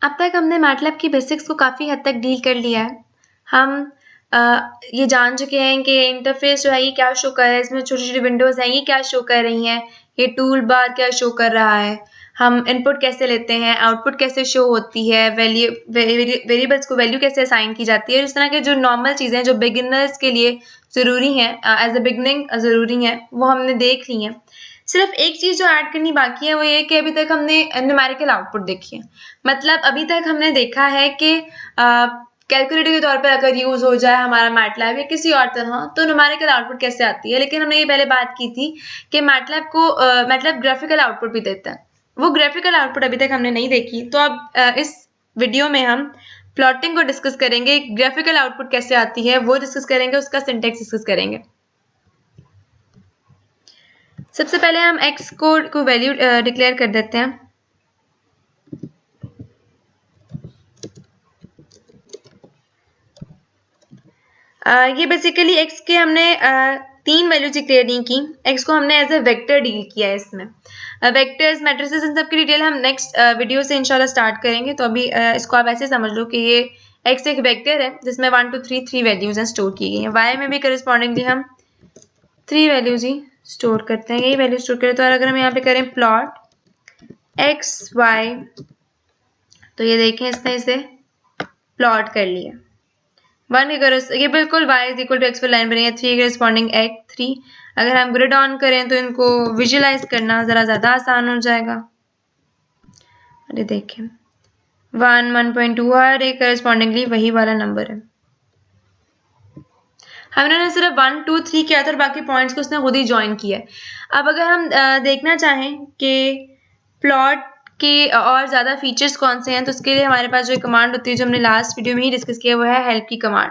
अब तक हमने मैटलैब की बेसिक्स को काफ़ी हद तक डील कर लिया है। हम ये जान चुके हैं कि इंटरफेस जो है ये क्या शो कर रहा है, इसमें छोटी-छोटी विंडोज़ हैं, ये क्या शो कर रही हैं, ये टूल बार क्या शो कर रहा है, हम इनपुट कैसे लेते हैं, आउटपुट कैसे शो होती है, वेरिएबल्स को वैल्यू कैसे असाइन की जाती है। इस तरह के जो नॉर्मल चीज़ें हैं जो बिगिनर्स के लिए ज़रूरी हैं, एज़ अ बिगनिंग ज़रूरी हैं, वो हमने देख ली हैं। सिर्फ एक चीज़ जो ऐड करनी बाकी है वो ये कि अभी तक हमने न्यूमेरिकल आउटपुट देखी है। मतलब अभी तक हमने देखा है कि कैलकुलेटर के तौर पर अगर यूज़ हो जाए हमारा मैटलैब या किसी और तरह तो न्यूमेरिकल आउटपुट कैसे आती है। लेकिन हमने ये पहले बात की थी कि मैटलैब ग्राफिकल आउटपुट भी देता है। वो ग्राफिकल आउटपुट अभी तक हमने नहीं देखी। तो अब इस वीडियो में हम प्लॉटिंग को डिस्कस करेंगे, ग्राफिकल आउटपुट कैसे आती है वो डिस्कस करेंगे, उसका सिंटैक्स डिस्कस करेंगे। सबसे पहले हम एक्स को वैल्यू डिक्लेयर कर देते हैं। ये बेसिकली एक्स के हमने 3 वैल्यूज डिक्लेयर नहीं की। एक्स को हमने एज ए वेक्टर डील किया है इसमें। वेक्टर्स, मैट्रिसेस इन सब की डिटेल हम नेक्स्ट वीडियो से इंशाल्लाह स्टार्ट करेंगे। तो अभी इसको आप ऐसे समझ लो कि ये एक्स एक वेक्टर है जिसमें 1 2 3 3 वैल्यूज हैं स्टोर की गई हैं। वाई में भी करस्पॉन्डिंगली हम 3 वैल्यूज ही स्टोर करते हैं, यही वैल्यू स्टोर करें। तो अगर हम यहाँ पे करें प्लॉट एक्स वाई, तो ये देखें इसने इसे प्लॉट कर लिया। 1 की करस ये बिल्कुल y is equal to x पर लाइन बनी है, 3 के रिस्पॉन्डिंग एक्स 3। अगर हम ग्रिड ऑन करें तो इनको विजुअलाइज करना ज़रा ज़्यादा आसान हो जाएगा। अरे देखें 1 1.2 हर एक करस्पॉन्डिंगली वही वाला नंबर है। हमने सिर्फ 1 2 3 किया था और बाकी पॉइंट्स को उसने खुद ही ज्वाइन किया है। अब अगर हम देखना चाहें कि प्लॉट के और ज़्यादा फीचर्स कौन से हैं तो उसके लिए हमारे पास जो कमांड होती है जो हमने लास्ट वीडियो में ही डिस्कस किया वो है हेल्प की कमांड।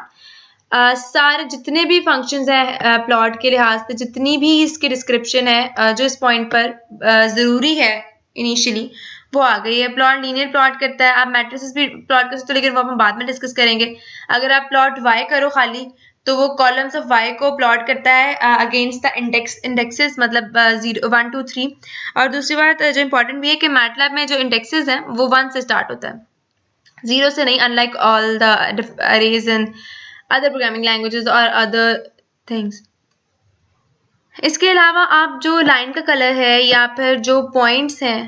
सारे जितने भी फंक्शंस हैं प्लॉट के लिहाज से, जितनी भी इसकी डिस्क्रिप्शन है जो इस पॉइंट पर ज़रूरी है इनिशियली वो आ गई है। प्लॉट लीनियर प्लॉट करता है, आप मैट्रिसेस भी प्लॉट कर सकते हो लेकिन वो हम बाद में डिस्कस करेंगे। अगर आप प्लॉट वाई करो खाली तो वो कॉलम्स ऑफ वाई को प्लॉट करता है अगेंस्ट द इंडेक्सेस, मतलब 0 1 2 3। और दूसरी बात जो इंपॉर्टेंट भी है कि मैटलैब में जो इंडेक्सेस हैं वो 1 से स्टार्ट होता है, 0 से नहीं, unlike all the arrays in other programming languages और अदर थिंग्स। इसके अलावा आप जो लाइन का कलर है या फिर जो पॉइंट्स हैं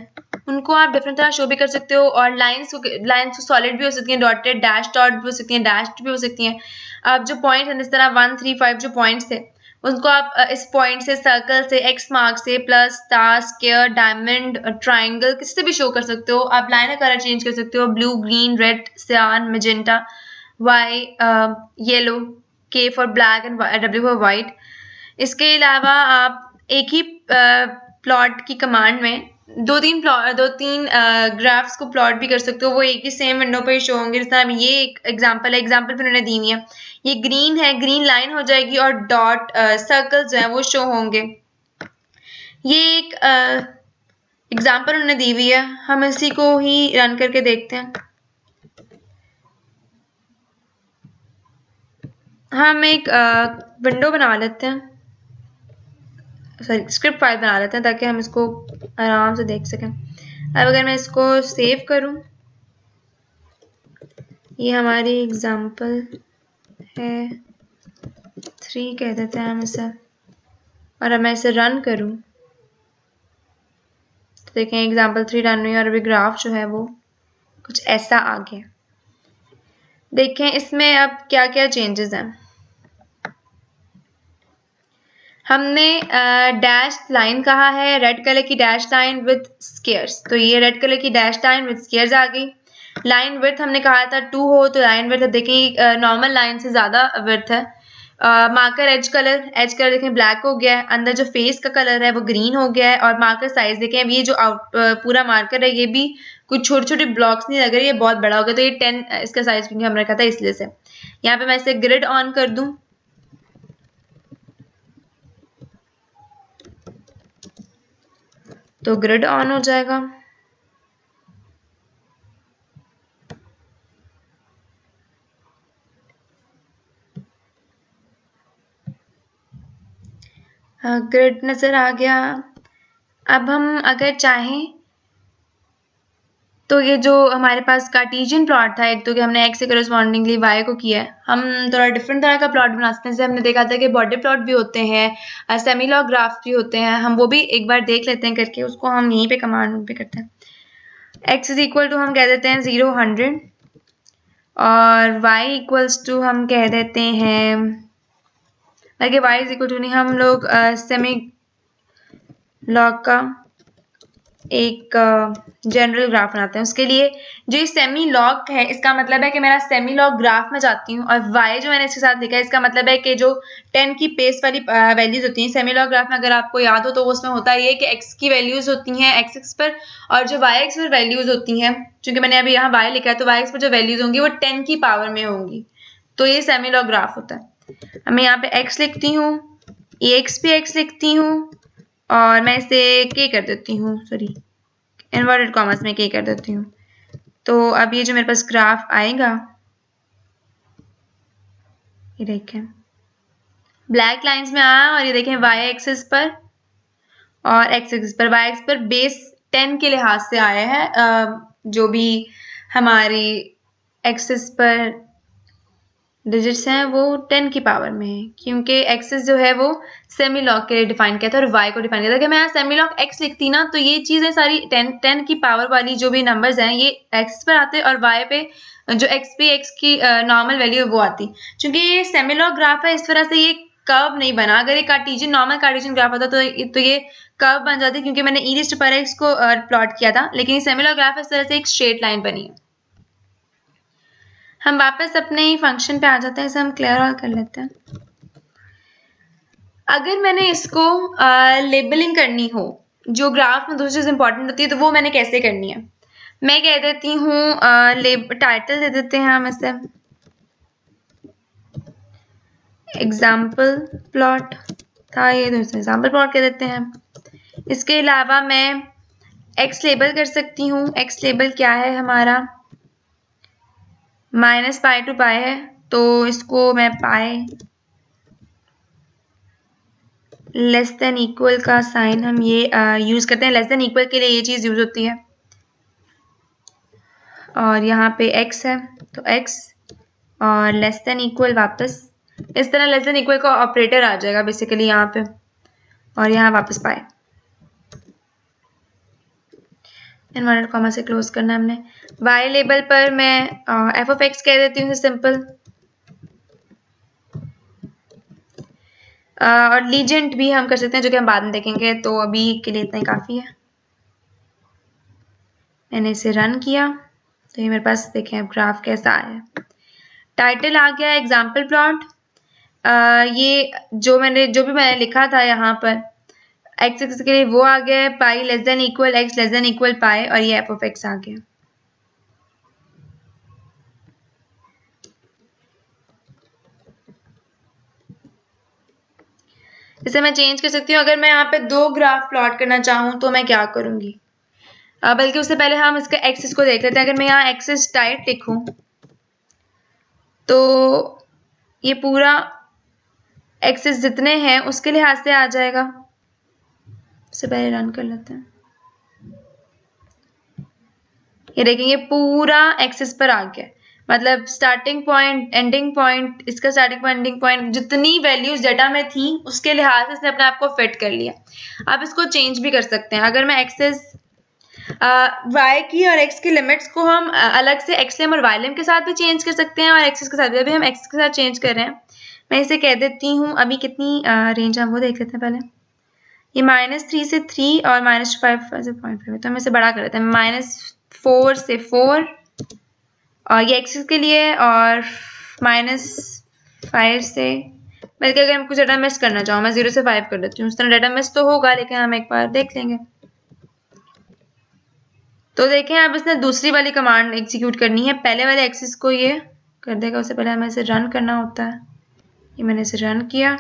उनको आप डिफरेंट तरह शो भी कर सकते हो। और लाइन्स सॉलिड भी हो सकती हैं, डॉटेड डैश डॉट भी हो सकती हैं, डैश्ड भी हो सकती हैं। अब जो पॉइंट्स हैं जिस तरह 1 3 5 जो पॉइंट्स थे उनको आप इस पॉइंट से, सर्कल से, एक्स मार्क से, plus, star, square, diamond, triangle किसी से भी शो कर सकते हो। आप लाइन का कलर चेंज कर सकते हो, ब्लू, ग्रीन, रेड, सियान, मैजेंटा, वाई, येलो, के for black and W for white. इसके अलावा आप एक ही प्लॉट की कमांड में दो तीन ग्राफ्स को प्लॉट भी कर सकते हो, वो एक ही सेम विंडो पर ही शो होंगे। जैसे अब ये एक एग्जांपल है, एग्जांपल फिर उन्होंने दी हुई है, ये ग्रीन है, ग्रीन लाइन हो जाएगी और डॉट सर्कल जो है वो शो होंगे। ये एक एग्जांपल उन्होंने दी हुई है, हम इसी को ही रन करके देखते हैं। हम एक विंडो बना लेते हैं, सॉरी स्क्रिप्ट फाइल बना लेते हैं ताकि हम इसको आराम से देख सकें। अब अगर मैं इसको सेव करूं, ये हमारी एग्जांपल है 3 कह देते हैं हम इसे, और अब मैं इसे रन करूं तो देखें एग्जांपल 3 रन हुई और अभी ग्राफ जो है वो कुछ ऐसा आ गया। देखें इसमें अब क्या क्या चेंजेस हैं। हमने डैश लाइन कहा है, रेड कलर की डैश लाइन विद स्क्वायर्स, तो ये रेड कलर की डैश लाइन विद स्क्वायर्स आ गई। लाइन विड्थ हमने कहा था 2 हो, तो लाइन विड्थ देखें नॉर्मल लाइन से ज़्यादा विड्थ है। मार्कर एज कलर देखें ब्लैक हो गया है, अंदर जो फेस का कलर है वो ग्रीन हो गया है। और मार्कर साइज देखें, अब ये जो पूरा मार्कर है ये भी कुछ छोटे छोटे ब्लॉक्स नहीं लग रहे, ये बहुत बड़ा हो गया। तो ये 10 इसका साइज क्योंकि हम रखा था इसलिए से। यहाँ पे मैं इसे ग्रिड ऑन कर दूं तो ग्रिड ऑन हो जाएगा। ग्रिड नज़र आ गया। अब हम अगर चाहें तो ये जो हमारे पास कार्टेशियन प्लॉट था, एक तो कि हमने x से करस्पॉन्डिंगली y को किया है, हम थोड़ा डिफरेंट तरह का प्लॉट बना सकते हैं। जैसे हमने देखा था कि बॉर्डर प्लॉट भी होते हैं, सेमी लॉग ग्राफ भी होते हैं, हम वो भी एक बार देख लेते हैं करके, उसको हम यहीं पे कमांड पे करते हैं। x इज इक्वल टू हम कह देते हैं 0 100 और y इक्वल्स टू हम कह देते हैं, बल्कि y इज इक्वल टू नहीं, हम लोग सेमी लॉग का एक जनरल ग्राफ बनाते हैं। उसके लिए जो ये सेमी लॉग है, इसका मतलब है कि मेरा सेमी लॉग ग्राफ में जाती हूँ, और y जो मैंने इसके साथ लिखा है, इसका मतलब है कि जो 10 की बेस वाली वैल्यूज होती हैं सेमी लॉग ग्राफ में, अगर आपको याद हो तो उसमें होता ये कि x की वैल्यूज होती हैं x एक्स पर, और जो y एक्स पर वैल्यूज होती हैं, चूंकि मैंने अभी यहाँ y लिखा है तो y एक्स पर जो वैल्यूज होंगी वो 10 की पावर में होंगी, तो ये सेमी लॉग ग्राफ होता है। मैं यहाँ पे x लिखती हूँ, ax पे x लिखती हूँ, और मैं इसे k कर देती हूँ, सॉरी इन्वर्टेड कॉमर्स में k कर देती हूँ। तो अब ये जो मेरे पास ग्राफ आएगा, ये देखें ब्लैक लाइंस में आया, और ये देखें y एक्सिस पर और x एक्सिस पर, y एक्सिस पर बेस 10 के लिहाज से आया है, जो भी हमारी एक्सिस पर डिजिट्स हैं वो 10 की पावर में है, क्योंकि एक्सिस जो है वो सेमी लॉग के लिए डिफाइन किया था और y को डिफाइन किया था। कि मैं यहाँ सेमी लॉग x लिखती ना, तो ये चीजें सारी 10 की पावर वाली जो भी नंबर्स हैं ये x पर आते और y पे जो x पे x की नॉर्मल वैल्यू है वो आती। क्योंकि ये सेमी लॉग ग्राफ है, इस तरह से ये कर्व नहीं बना। अगर ये कार्टेशियन नॉर्मल कार्टेशियन ग्राफ होता तो ये कर्व बन जाती, क्योंकि मैंने ई रेज़्ड टू पावर x को प्लॉट किया था, लेकिन ये सेमी लॉग ग्राफ इस तरह से एक स्ट्रेट लाइन बनी है। हम वापस अपने फंक्शन पे आ जाते हैं, इसे हम क्लियर ऑल कर लेते हैं। अगर मैंने इसको लेबलिंग करनी हो, जो ग्राफ में दूसरी चीज इंपॉर्टेंट होती है, तो वो मैंने कैसे करनी है, मैं कह देती हूँ टाइटल दे देते हैं हम इसे एग्जाम्पल प्लॉट था, ये दूसरा एग्जाम्पल प्लॉट कह देते हैं। इसके अलावा मैं एक्स लेबल कर सकती हूँ। एक्स लेबल क्या है हमारा, -पाई टू पाई है, तो इसको मैं पाई लेस देन इक्वल का साइन हम ये यूज करते हैं। लेस देन इक्वल के लिए ये चीज यूज होती है, और यहाँ पे x है तो x और लेस देन इक्वल वापस इस तरह लेस देन इक्वल का ऑपरेटर आ जाएगा बेसिकली यहाँ पे, और यहाँ वापस पाए इन्वर्टेड कॉमा से क्लोज करना हमने। y लेबल पर मैं f ऑफ x कह देती हूँ सिंपल, और लीजेंट भी हम कर सकते हैं, जो कि हम बाद में देखेंगे, तो अभी के लिए इतना ही काफ़ी है। मैंने इसे रन किया तो ये मेरे पास देखें अब ग्राफ कैसा आया। टाइटल आ गया एग्जाम्पल प्लॉट, ये जो भी मैंने लिखा था यहाँ पर एक्स एक्स के लिए वो आ गया है, पाई less than equal x less than equal pi, और ये एफ ऑफ एक्स आ गया। इसे मैं चेंज कर सकती हूँ। अगर मैं यहाँ पे दो ग्राफ प्लॉट करना चाहूँ तो मैं क्या करूँगी, बल्कि उससे पहले हम इसके एक्सिस को देख लेते हैं। अगर मैं यहाँ एक्सिस टाइट लिखूँ तो ये पूरा एक्सिस जितने हैं उसके लिहाज से आ जाएगा। इससे पहले रन कर लेते हैं, ये देखेंगे पूरा एक्सिस पर आ गया, मतलब स्टार्टिंग पॉइंट एंडिंग पॉइंट, इसका स्टार्टिंग पॉइंट एंडिंग पॉइंट जितनी वैल्यूज डाटा में थी उसके लिहाज से इसने अपने आप को फिट कर लिया। आप इसको चेंज भी कर सकते हैं। अगर मैं एक्सेस y की और x की लिमिट्स को हम अलग से xlim और ylim के साथ भी चेंज कर सकते हैं, और एक्सिस के साथ भी। अभी हम x के साथ चेंज कर रहे हैं। मैं इसे कह देती हूँ, अभी कितनी रेंज हम वो देख लेते हैं पहले। ये -3 से 3 और -5 से 0.5, तो हम इसे बड़ा कर लेते हैं। -4 से 4 और ये एक्सिस के लिए, और -5 से, बल्कि अगर मैं कुछ डाटा मिस करना चाहूँ मैं 0 से 5 कर देती हूँ। उस तरह डाटा मिस तो होगा, लेकिन हम एक बार देख लेंगे। तो देखें अब इसने दूसरी वाली कमांड एग्जीक्यूट करनी है, पहले वाले एक्सिस को ये कर देगा। उससे पहले हमें इसे रन करना होता है। ये मैंने इसे रन किया,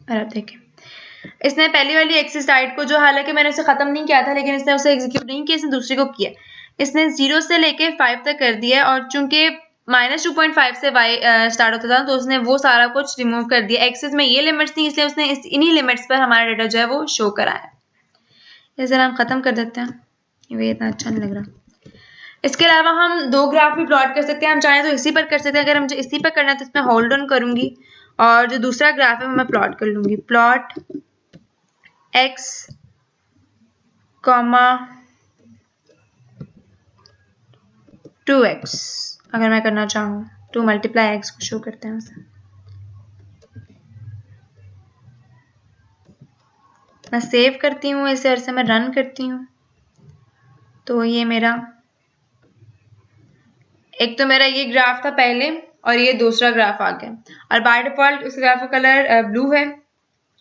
और अब देखें इसने पहली वाली एक्सिस टाइट को, जो हालांकि मैंने उसे खत्म नहीं किया था, लेकिन इसने उसे एग्जीक्यूट नहीं किया, इसने दूसरी को किया। इसने 0 से लेके 5 तक कर दिया, और चूंकि -2.5 से y स्टार्ट होता था, तो उसने वो सारा कुछ रिमूव कर दिया। एक्सिस में ये लिमिट्स थी, इसलिए उसने इन्हीं लिमिट्स पर हमारा डाटा जो है वो शो कराया। इसे हम खत्म कर देते हैं। ये इतना अच्छा नहीं लग रहा। इसके अलावा हम 2 ग्राफ भी प्लॉट कर सकते हैं, हम चाहें तो इसी पर कर सकते हैं। अगर मुझे इसी पर करना है तो इसमें होल्ड ऑन करूंगी और जो दूसरा ग्राफ है वो मैं प्लॉट कर लूंगी। प्लॉट x, 2x अगर मैं करना चाहूँ, 2 मल्टीप्लाई x को शो करते हैं उसे। मैं सेव करती हूँ इसे और इसे मैं रन करती हूँ, तो ये मेरा एक तो मेरा ये ग्राफ था पहले और ये दूसरा ग्राफ आ गया। और बाय डिफॉल्ट उस ग्राफ का कलर ब्लू है,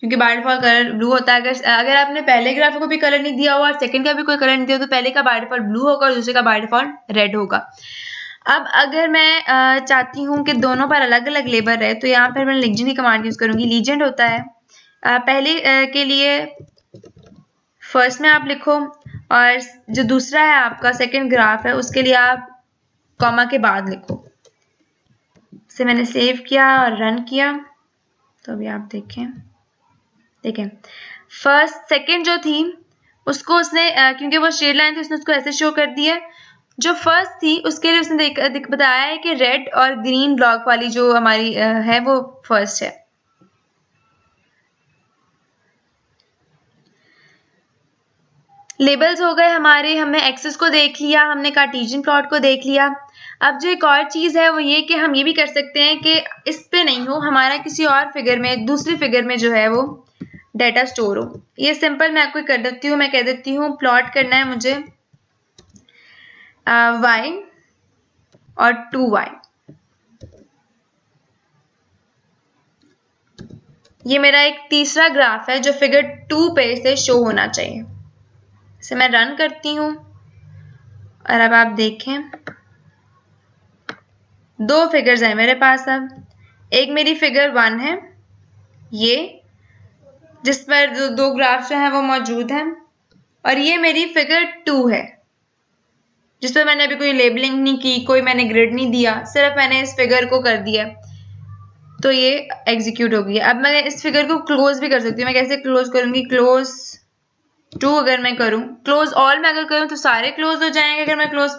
क्योंकि बाय डिफॉल्ट कलर ब्लू होता है। अगर आपने पहले ग्राफ को भी कलर नहीं दिया हुआ और सेकंड का भी कोई कलर नहीं दिया तो पहले का बाय डिफॉल्ट ब्लू होगा और दूसरे का बाय डिफॉल्ट रेड होगा। अब अगर मैं चाहती हूँ कि दोनों पर अलग अलग लेबल है तो यहाँ पर मैं लीजेंड की कमांड यूज करूंगी। लीजेंड होता है पहले के लिए फर्स्ट में आप लिखो और जो दूसरा है आपका सेकंड ग्राफ है उसके लिए आप कॉमा के बाद लिखो। इसे मैंने सेव किया और रन किया, तो अभी आप देखें फर्स्ट सेकंड जो थी उसको उसने क्योंकि वो स्ट्रेट लाइन थी उसने उसको ऐसे शो कर दिया। जो फर्स्ट थी उसके लिए उसने बताया है कि रेड और ग्रीन ब्लॉक वाली जो हमारी है वो फर्स्ट है। लेबल्स हो गए हमारे, हमने एक्सिस को देख लिया, हमने कार्टेशियन प्लॉट को देख लिया। अब जो एक और चीज़ है वो ये कि हम ये भी कर सकते हैं कि इस पे नहीं हो, हमारा किसी और फिगर में, दूसरी फिगर में जो है वो डाटा स्टोर हो। ये सिंपल मैं आपको कर देती हूँ। मैं कह देती हूँ प्लॉट करना है मुझे y और 2y। ये मेरा एक तीसरा ग्राफ है जो फिगर 2 पे से शो होना चाहिए। इसे मैं रन करती हूँ और अब आप देखें 2 फिगर्स हैं मेरे पास। अब एक मेरी फिगर 1 है ये, जिस पर दो ग्राफ जो हैं वो मौजूद हैं, और ये मेरी फिगर 2 है जिस पर मैंने अभी कोई लेबलिंग नहीं की, कोई मैंने ग्रिड नहीं दिया, सिर्फ मैंने इस फिगर को कर दिया, तो ये एग्जीक्यूट हो गई। अब मैं इस फिगर को क्लोज भी कर सकती हूँ। मैं कैसे क्लोज करूंगी? क्लोज 2 अगर मैं करूँ, क्लोज ऑल में अगर करूँ तो सारे क्लोज हो जाएंगे। अगर मैं क्लोज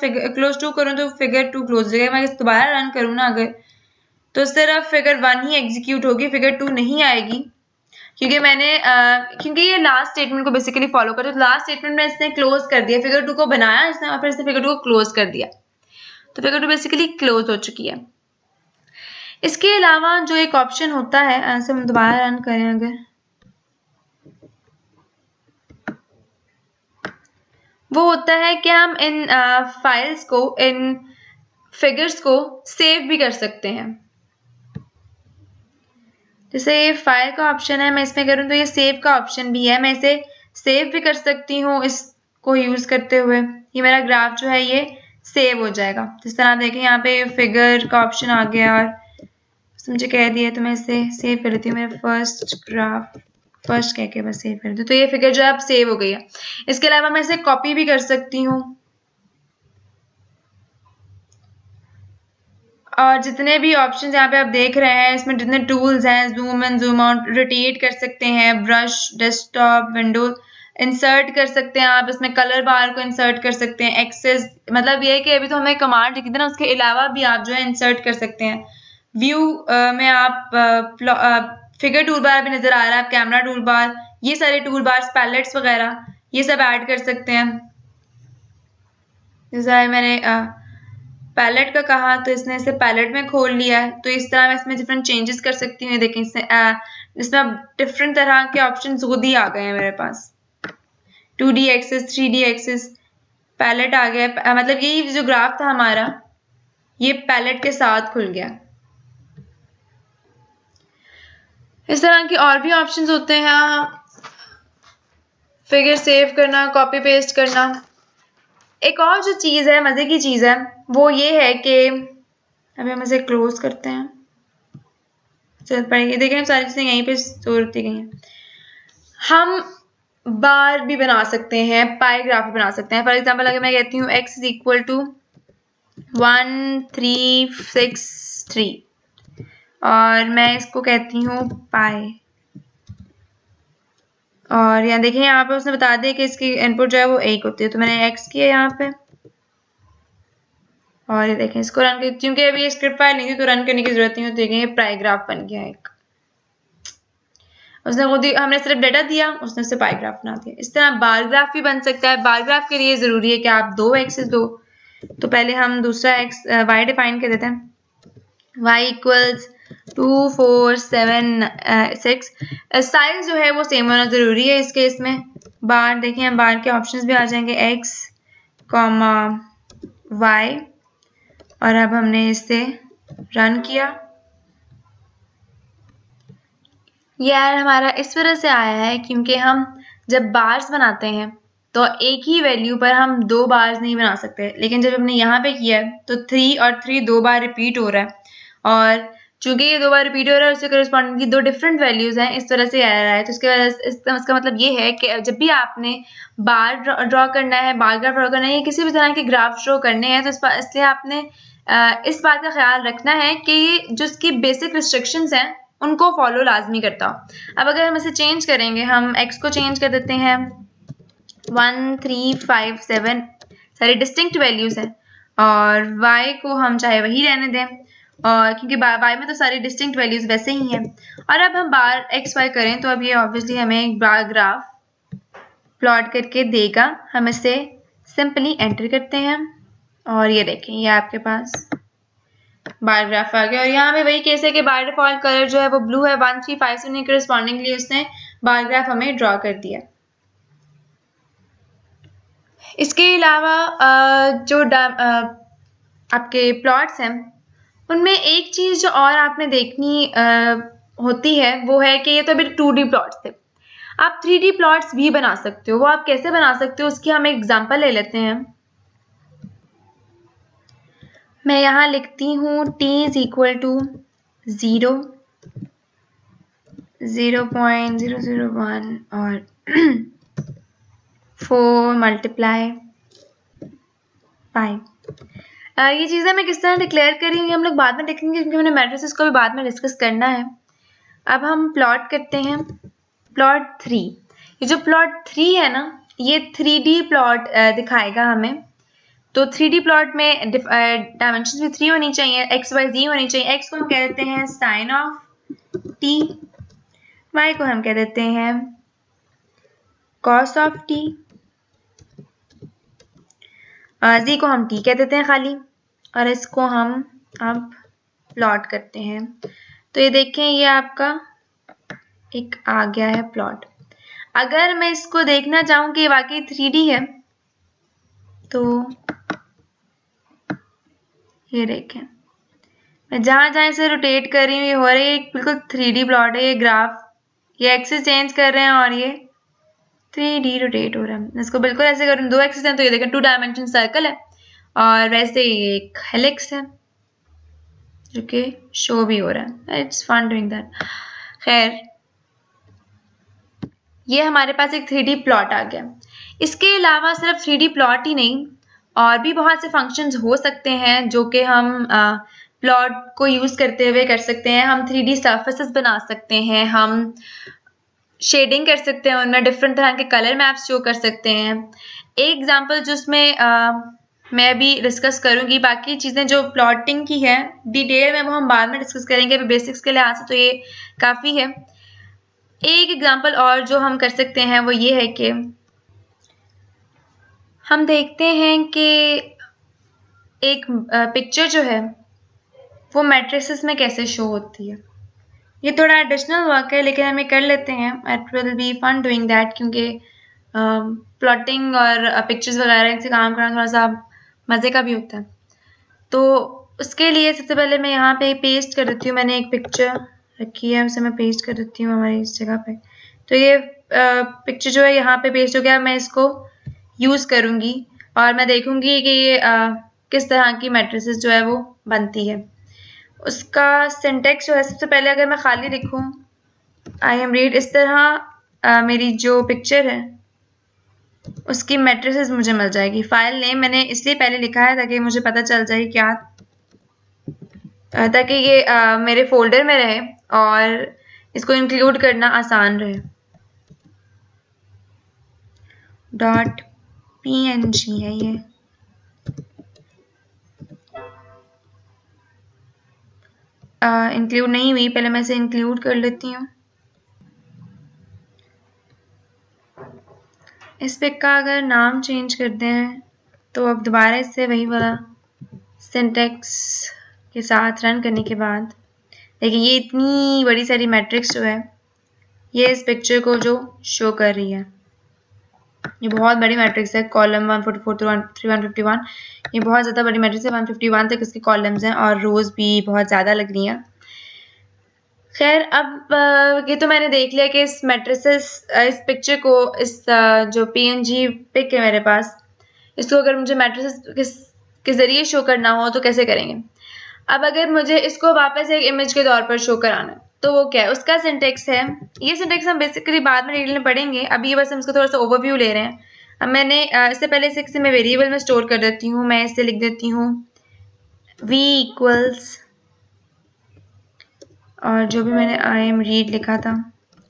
2 करूँ तो फिगर 2 क्लोज हो जाएगा। मैं दोबारा रन करूँ ना अगर, तो सिर्फ फिगर 1 ही एग्जीक्यूट होगी, फिगर 2 नहीं आएगी, क्योंकि मैंने क्योंकि ये लास्ट स्टेटमेंट को बेसिकली फॉलो करते, तो लास्ट स्टेटमेंट में इसने क्लोज कर दिया, फिगर 2 को बनाया इसने और फिर इसने फिगर 2 को क्लोज कर दिया, तो फिगर 2 बेसिकली क्लोज हो चुकी है। इसके अलावा जो एक ऑप्शन होता है, ऐसे हम दोबारा रन करें अगर, वो होता है कि हम इन फाइल्स को, इन फिगर्स को सेव भी कर सकते हैं। जैसे ये फाइल का ऑप्शन है, मैं इसमें करूँ तो ये सेव का ऑप्शन भी है, मैं इसे सेव भी कर सकती हूँ इसको यूज करते हुए। ये मेरा ग्राफ जो है ये सेव हो जाएगा। जिस तरह देखें यहाँ पे फिगर का ऑप्शन आ गया और मुझे कह दिया, तो मैं इसे सेव कर लेती हूँ। मेरा फर्स्ट ग्राफ फर्स्ट कह के बस सेव कर दूँ, तो ये फिगर जो है अब सेव हो गई है। इसके अलावा मैं इसे कॉपी भी कर सकती हूँ, और जितने भी ऑप्शंस यहाँ पे आप देख रहे हैं इसमें जितने टूल्स हैं, zoom in zoom out, rotate कर सकते हैं, ब्रश, डेस्कटॉप, विंडो इंसर्ट कर सकते हैं आप, इसमें कलर बार को इंसर्ट कर सकते हैं, एक्सेस, मतलब ये है कि अभी तो हमें कमांड लिखी थी ना, उसके अलावा भी आप जो है इंसर्ट कर सकते हैं। व्यू में आप फिगर टूल बार भी नजर आ रहा है, आप कैमरा टूल बार, ये सारे टूल बार्स, पैलेट्स वगैरह ये सब ऐड कर सकते हैं। जैसे मैंने पैलेट का कहा तो इसने इसे पैलेट में खोल लिया है, तो इस तरह मैं इसमें डिफरेंट चेंजेस कर सकती हूँ। देखें इसमें अब डिफरेंट तरह के ऑप्शन खुद ही आ गए हैं मेरे पास, 2D axes, 3D axes, palette आ गया, मतलब ये जो ग्राफ था हमारा ये पैलेट के साथ खुल गया। इस तरह के और भी ऑप्शंस होते हैं, फिगर सेव करना, कॉपी पेस्ट करना। एक और जो चीज़ है, मज़े की चीज़ है, वो ये है कि अभी हम इसे क्लोज करते हैं, चल पड़ेगी। देखिए सारी चीज़ें यहीं पे स्टोर होती गई हैं। हम बार भी बना सकते हैं, पाई ग्राफ भी बना सकते हैं। फॉर एग्जाम्पल अगर मैं कहती हूँ x इज इक्वल टू 1363 और मैं इसको कहती हूँ पाई, और यहाँ देखिए यहाँ पे उसने बता दिया कि इसकी इनपुट जो है वो 1 होती है, तो मैंने x किया यहाँ पे। और ये देखें इसको रन कर, क्योंकि अभी ये स्क्रिप्ट फाइल नहीं थी तो रन करने की जरूरत नहीं होती। देखें ये पाईग्राफ बन गया एक। उसने खुद ही, हमने सिर्फ डेटा दिया, उसने उससे पाईग्राफ बना दिया। इस तरह बार ग्राफ भी बन सकता है। बार ग्राफ के लिए जरूरी है कि आप 2 एक्सेस दो। तो पहले हम दूसरा y डिफाइन कर देते हैं। y equals 2 4 7 6। साइज जो है वो सेम होना जरूरी है इस केस में। बार देखिए हम बार के ऑप्शंस भी आ जाएंगे x, y, और अब हमने इसे रन किया। यार हमारा इस वजह से आया है क्योंकि हम जब बार्स बनाते हैं तो एक ही वैल्यू पर हम 2 बार्स नहीं बना सकते, लेकिन जब हमने यहाँ पे किया है तो 3 और 3 2 बार रिपीट हो रहा है, और चूंकि ये 2 बार रिपीट हो रहा है उससे करस्पॉन्डिंग की 2 डिफरेंट वैल्यूज हैं, इस तरह से आ रहा है। तो इसके वजह से इसका मतलब ये है कि जब भी आपने बार ड्रॉ करना है, बार ग्राफ ड्रॉ करना है या किसी भी तरह के ग्राफ ड्रॉ करने हैं, तो इसलिए आपने इस बात का ख्याल रखना है कि ये जो इसकी बेसिक रिस्ट्रिक्शंस हैं उनको फॉलो लाजमी करता हो। अब अगर हम इसे चेंज करेंगे, हम x को चेंज कर देते हैं 1 3 5 7, सारी डिस्टिंक्ट वैल्यूज हैं, और y को हम चाहे वही रहने दें, और क्योंकि y में तो सारी डिस्टिंक्ट वैल्यूज वैसे ही हैं। और अब हम बार x y करें तो अब ये ऑब्वियसली हमें एक बार ग्राफ प्लॉट करके देगा। हम इसे सिंपली एंटर करते हैं और ये देखें ये आपके पास बार ग्राफ आ गया। और यहाँ पे वही केस है कि बाय डिफॉल्ट कलर जो है वो ब्लू है। 1 3 5 से करस्पॉन्डिंगली उसने बार ग्राफ हमें ड्रॉ कर दिया। इसके अलावा जो आपके प्लॉट्स हैं उनमें एक चीज जो और आपने देखनी होती है वो है कि ये तो अभी 2D प्लॉट्स थे, आप 3D प्लॉट्स भी बना सकते हो। वो आप कैसे बना सकते हो उसकी हम एक एग्जांपल ले लेते हैं। मैं यहाँ लिखती हूँ t इज इक्वल टू 0 0.001 और 4 मल्टीप्लाई 5। ये चीज़ें मैं किस तरह डिक्लेयर करी हुई हम लोग बाद में देखेंगे क्योंकि मैंने मैट्रिसेस को भी बाद में डिस्कस करना है। अब हम प्लॉट करते हैं प्लॉट 3। ये जो प्लॉट 3 है ना ये 3D प्लॉट दिखाएगा हमें। तो 3D प्लॉट में डायमेंशंस भी 3 होनी चाहिए, x y z होनी चाहिए। x को हम कह देते हैं साइन ऑफ t, y को हम कह देते हैं कॉस ऑफ t, z को हम t कह देते हैं खाली, और इसको हम अब प्लॉट करते हैं। तो ये देखें ये आपका एक आ गया है प्लॉट। अगर मैं इसको देखना चाहूँ कि वाकई 3D है तो ये देखें मैं जहां जहां इसे रोटेट कर रही हूँ ये हो रही है बिल्कुल 3D प्लॉट है। ये ग्राफ ये एक्सिस चेंज कर रहे हैं और ये 3D रोटेट हो रहा है। इसको बिल्कुल ऐसे करूँ 2 एक्सिस हैं तो ये देखें 2 डायमेंशन सर्कल है, और वैसे ये एक हेलिक्स है जो कि शो भी हो रहा है। It's fun doing that. खैर ये हमारे पास एक 3D प्लॉट आ गया। इसके अलावा सिर्फ 3D प्लॉट ही नहीं और भी बहुत से फंक्शंस हो सकते हैं जो कि हम प्लॉट को यूज करते हुए कर सकते हैं। हम 3D सर्फेसेस बना सकते हैं, हम शेडिंग कर सकते हैं, उनमें डिफरेंट तरह के कलर मैप्स शो कर सकते हैं। एक एग्जांपल जिसमें मैं अभी डिस्कस करूंगी, बाकी चीज़ें जो प्लॉटिंग की है डिटेल में वो हम बाद में डिस्कस करेंगे। अभी बेसिक्स के लिहाज से तो ये काफ़ी है। एक एग्जांपल और जो हम कर सकते हैं वो ये है कि हम देखते हैं कि एक पिक्चर जो है वो मैट्रिसेस में कैसे शो होती है। ये थोड़ा एडिशनल वर्क है लेकिन हम ये कर लेते हैं। It will be fun doing that क्योंकि प्लॉटिंग और पिक्चर्स वगैरह इनसे काम करना थोड़ा सा मज़े का भी होता है। तो उसके लिए सबसे पहले मैं यहाँ पे पेस्ट कर देती हूँ। मैंने एक पिक्चर रखी है उसे मैं पेस्ट कर देती हूँ हमारी इस जगह पे। तो ये पिक्चर जो है यहाँ पे पेस्ट हो गया। मैं इसको यूज़ करूँगी और मैं देखूँगी कि ये किस तरह की मैट्रिसेस जो है वो बनती है। उसका सिंटेक्स जो है सबसे पहले अगर मैं खाली लिखूँ आई एम रीड, इस तरह मेरी जो पिक्चर है उसकी मैट्रिसेस मुझे मिल जाएगी। फाइल नेम मैंने इसलिए पहले लिखा है ताकि मुझे पता चल जाए क्या, ताकि ये मेरे फोल्डर में रहे और इसको इंक्लूड करना आसान रहे। डॉट png है ये। इंक्लूड नहीं हुई, पहले मैं इसे इंक्लूड कर लेती हूँ। इस पिक का अगर नाम चेंज करते हैं तो अब दोबारा इससे वही वाला सिंटेक्स के साथ रन करने के बाद देखिए ये इतनी बड़ी सारी मैट्रिक्स जो है ये इस पिक्चर को जो शो कर रही है। ये बहुत बड़ी मैट्रिक्स है, कॉलम 144 थ्रू 151, ये बहुत ज़्यादा बड़ी मैट्रिक्स है। 151 तक इसके कॉलम्स हैं और रोज भी बहुत ज़्यादा लग रही हैं। खैर अब ये तो मैंने देख लिया कि इस मैट्रिसेस इस पिक्चर को इस जो पीएनजी पिक है मेरे पास, इसको अगर मुझे मैट्रिसेस के ज़रिए शो करना हो तो कैसे करेंगे। अब अगर मुझे इसको वापस एक इमेज के तौर पर शो कराना है तो वो क्या है, उसका सिंटेक्स है। ये सिंटेक्स हम बेसिकली बाद में डिटेल में पढ़ेंगे, अभी बस हम इसको थोड़ा सा ओवरव्यू ले रहे हैं। अब मैंने इससे पहले इसे मैं वेरिएबल में स्टोर कर देती हूँ। मैं इसे लिख देती हूँ v इक्वल्स, और जो भी मैंने आई एम रीड लिखा था,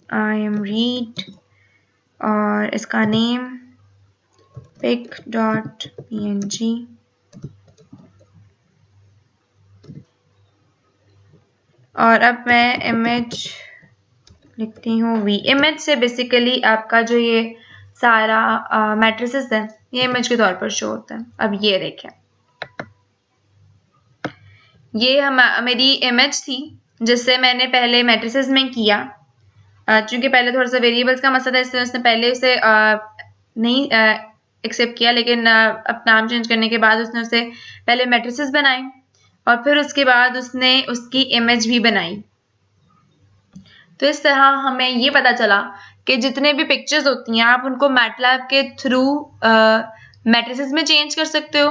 आई एम रीड, और इसका नेम pic.png, और अब मैं इमेज लिखती हूँ v। इमेज से बेसिकली आपका जो ये सारा मैट्रिसेस है ये इमेज के तौर पर शो होता है। अब ये देखें, ये मेरी इमेज थी जिससे मैंने पहले मैट्रिसेस में किया। चूंकि पहले थोड़ा सा वेरिएबल्स का मसला था इसलिए उसने पहले उसे नहीं एक्सेप्ट किया, लेकिन अब नाम चेंज करने के बाद उसने उसे पहले मैट्रिसेस बनाए और फिर उसके बाद उसने उसकी इमेज भी बनाई। तो इस तरह हमें ये पता चला कि जितने भी पिक्चर्स होती हैं आप उनको मैटलैब के थ्रू मैट्रिसेस में चेंज कर सकते हो।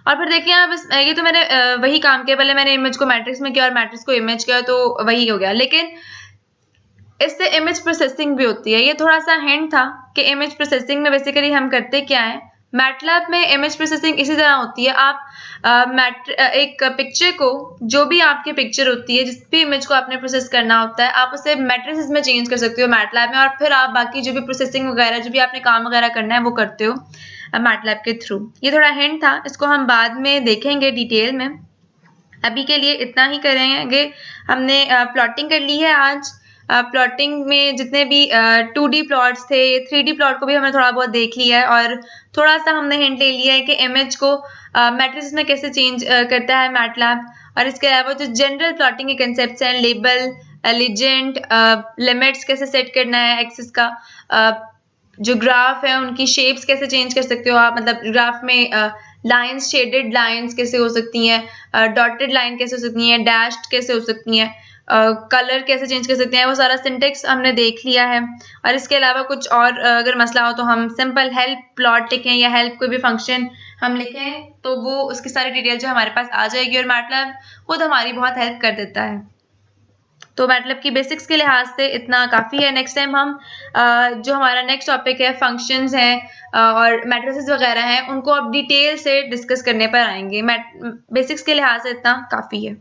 और फिर देखिए आप ये तो मैंने वही काम किया, पहले मैंने इमेज को मैट्रिक्स में किया और मैट्रिक्स को इमेज किया तो वही हो गया, लेकिन इससे इमेज प्रोसेसिंग भी होती है। ये थोड़ा सा हिंट था कि इमेज प्रोसेसिंग में बेसिकली हम करते क्या है। मैटलैब में इमेज प्रोसेसिंग इसी तरह होती है, आप एक पिक्चर को, जो भी आपकी पिक्चर होती है, जिस भी इमेज को आपने प्रोसेस करना होता है, आप उसे मैट्रिसेस में चेंज कर सकते हो मैटलैब में, और फिर आप बाकी जो भी प्रोसेसिंग वगैरह जो भी आपने काम वगैरह करना है वो करते हो मैटलैब के थ्रू। ये थोड़ा हिंट था, इसको हम बाद में देखेंगे डिटेल में। अभी के लिए इतना ही करेंगे। हमने प्लॉटिंग कर ली है आज। प्लॉटिंग में जितने भी 2D प्लॉट्स थे, 3D प्लॉट को भी हमने थोड़ा बहुत देख लिया है और थोड़ा सा हमने हिंट ले लिया है कि इमेज को मैट्रिक्स में कैसे चेंज करता है मैटलैब। और इसके अलावा जो जनरल प्लॉटिंग के कंसेप्ट हैं, लेबल, लीजेंड, लिमिट्स कैसे सेट करना है एक्सिस का, जो ग्राफ है उनकी शेप्स कैसे चेंज कर सकते हो आप, मतलब ग्राफ में लाइंस, शेडेड लाइंस कैसे हो सकती हैं, डॉटेड लाइन कैसे हो सकती हैं, डैश्ड कैसे हो सकती हैं, कलर कैसे चेंज कर सकते हैं, वो सारा सिंटेक्स हमने देख लिया है। और इसके अलावा कुछ और अगर मसला हो तो हम सिंपल हेल्प प्लॉट लिखें या हेल्प कोई भी फंक्शन हम लिखें तो वो उसकी सारी डिटेल जो हमारे पास आ जाएगी और मैटलैब खुद हमारी बहुत हेल्प कर देता है। तो मैटलैब की बेसिक्स के लिहाज से इतना काफ़ी है। नेक्स्ट टाइम हम जो हमारा नेक्स्ट टॉपिक है फंक्शंस हैं और मैट्रिसेस वगैरह हैं, उनको अब डिटेल से डिस्कस करने पर आएंगे। बेसिक्स के लिहाज से इतना काफ़ी है।